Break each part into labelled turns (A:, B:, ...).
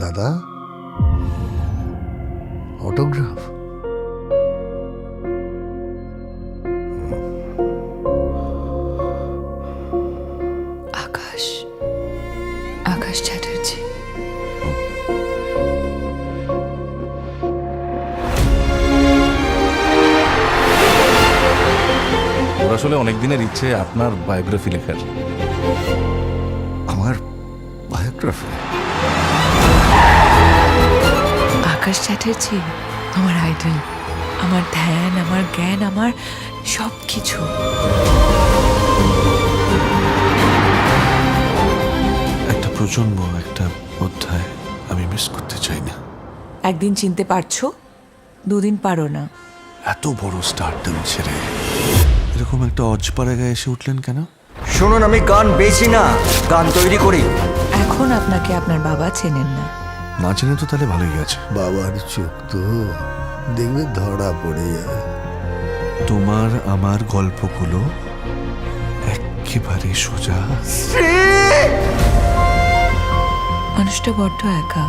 A: দাদা, অটোগ্রাফ?
B: আকাশ, আকাশ চ্যাটার্জি।
C: ওর আসলে অনেক দিনের ইচ্ছে আপনার বায়োগ্রাফি লেখার।
A: আমার বায়োগ্রাফি?
B: আকাশ চ্যাটার্জি আমার আইডল, আমার ধ্যান, আমার জ্ঞান, আমার সব কিছু।
D: একটা প্রজন্ম, একটা অধ্যায় আমি মিস করতে চাই না।
B: একদিন চিনতে পারছো, দুদিন পারো না।
D: এত বড় স্টারডম ছেড়ে এরকম একটা অজপাড়া গায়ে এসে উঠলেন কেন?
E: শুনুন, আমি গান বেচি না, গান তৈরি করি।
B: এখন আপনাকে আপনার বাবা চেনেন না।
D: না চেনে তো তাহলে ভালোই গেছে।
A: বাবার চোখ তো দেখবে ধরা পড়ে যাবে।
D: তোমার আমার গল্পগুলো একেবারে সোজা।
B: মানুষটা বড্ড একা।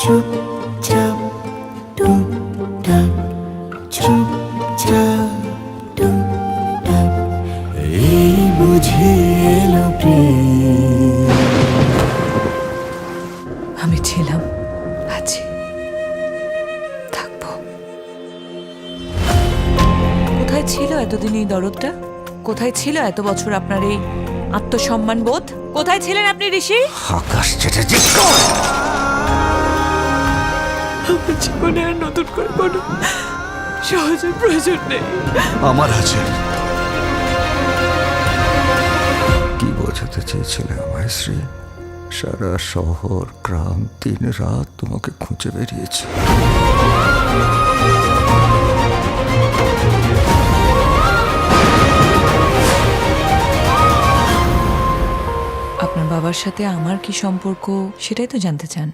F: চুপচাপ টুপটাপ, চুপচাপ টুপটাপ, এই বুঝি এলো প্রেম।
B: আমি ছিলাম, আছি, থাকবো। কোথায় ছিল এতদিন এই দরদটা? কোথায় ছিল এত বছর আপনার এই আত্মসম্মান বোধ? কোথায় ছিলেন আপনি ঋষি?
E: আকাশ চ্যাটার্জি,
B: আমার জীবনে আর নতুন করে কোনো সহজের প্রয়োজন নেই।
D: আমার আছে।
A: কি বোঝাতে চেয়েছিলে আমায় শ্রী? সারা শহর গ্রাম দিন রাত তোমাকে খুঁজে বেরিয়েছে।
B: আপনার বাবার সাথে আমার কি সম্পর্ক সেটাই তো জানতে চান।